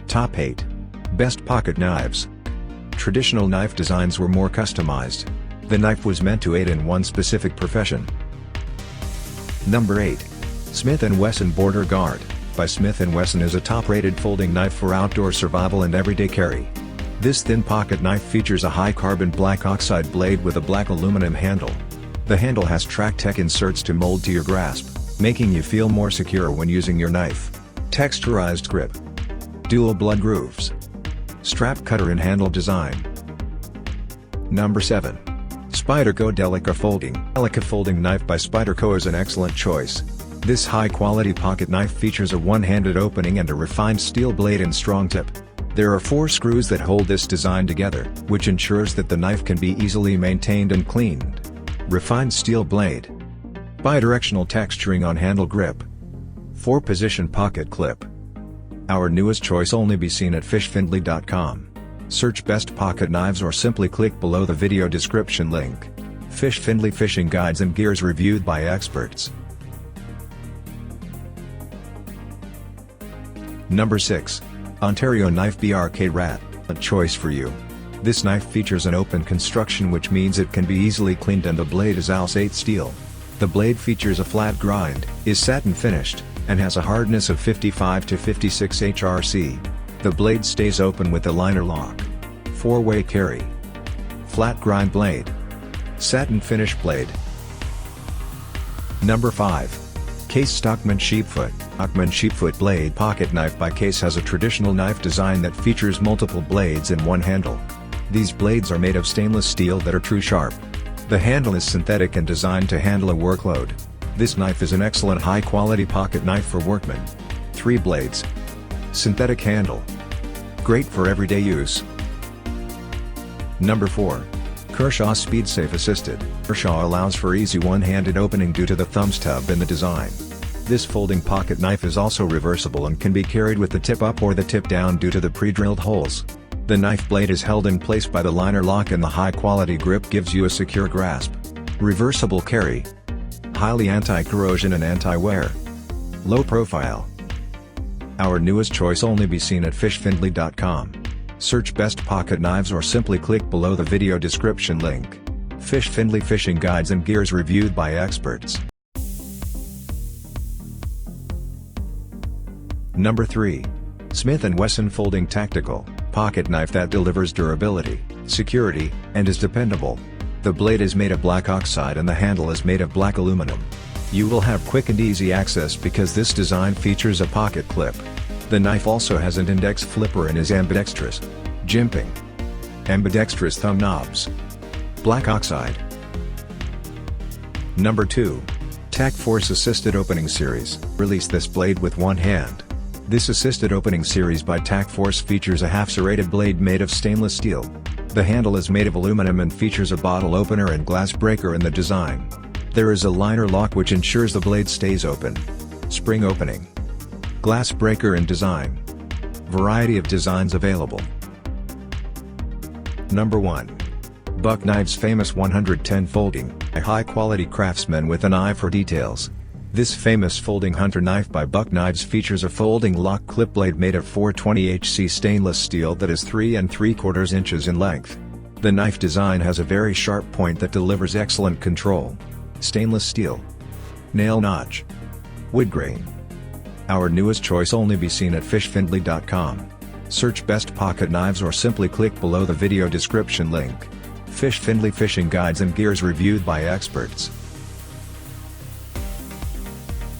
Top 8. Best pocket knives. Traditional knife designs were more customized. The knife was meant to aid in one specific profession. Number 8. Smith & Wesson Border Guard, by Smith & Wesson is a top-rated folding knife for outdoor survival and everyday carry. This thin pocket knife features a high-carbon black oxide blade with a black aluminum handle. The handle has Track-Tech inserts to mold to your grasp, making you feel more secure when using your knife. Texturized grip. Dual blood grooves. Strap cutter and handle design. Number 7. Spyderco Delica Folding. Delica folding knife by Spyderco is an excellent choice. This high-quality pocket knife features a one-handed opening and a refined steel blade and strong tip. There are 4 screws that hold this design together, which ensures that the knife can be easily maintained and cleaned. Refined steel blade. Bidirectional texturing on handle grip. 4-position pocket clip. Our newest choice only be seen at fishfindley.com. Search best pocket knives or simply click below the video description link. Fish Findley fishing guides and gears reviewed by experts. Number 6. Ontario Knife BRK Rat, a choice for you. This knife features an open construction, which means it can be easily cleaned, and the blade is ALS-8 steel. The blade features a flat grind, is satin finished, and has a hardness of 55 to 56 HRC. The blade stays open with a liner lock. 4-way carry. Flat grind blade. Satin finish blade. Number 5. Case Stockman Sheepfoot. Stockman Sheepfoot blade pocket knife by Case has a traditional knife design that features multiple blades in one handle. These blades are made of stainless steel that are true sharp. The handle is synthetic and designed to handle a workload. This knife is an excellent high-quality pocket knife for workmen. 3 blades. Synthetic handle. Great for everyday use. Number 4. Kershaw Speedsafe Assisted. Kershaw allows for easy one-handed opening due to the thumb stub in the design. This folding pocket knife is also reversible and can be carried with the tip up or the tip down due to the pre-drilled holes. The knife blade is held in place by the liner lock, and the high-quality grip gives you a secure grasp. Reversible carry. Highly anti-corrosion and anti-wear. Low profile. Our newest choice only be seen at fishfindley.com. Search best pocket knives or simply click below the video description link. Fish Findley fishing guides and gears reviewed by experts. Number 3. Smith & Wesson Folding Tactical, pocket knife that delivers durability, security, and is dependable. The blade is made of black oxide and the handle is made of black aluminum. You will have quick and easy access because this design features a pocket clip. The knife also has an index flipper and is ambidextrous. Jimping. Ambidextrous thumb knobs. Black oxide. Number 2. Tac Force Assisted Opening Series. Release this blade with one hand. This assisted opening series by Tac Force features a half-serrated blade made of stainless steel. The handle is made of aluminum and features a bottle opener and glass breaker in the design. There is a liner lock which ensures the blade stays open. Spring opening. Glass breaker and design. Variety of designs available. Number 1. Buck Knives Famous 110 Folding, a high-quality craftsman with an eye for details. This famous folding hunter knife by Buck Knives features a folding lock clip blade made of 420HC stainless steel that is 3 3/4 inches in length. The knife design has a very sharp point that delivers excellent control. Stainless steel. Nail notch. Wood grain. Our newest choice only be seen at fishfindley.com. Search best pocket knives or simply click below the video description link. Fish Findley fishing guides and gears reviewed by experts.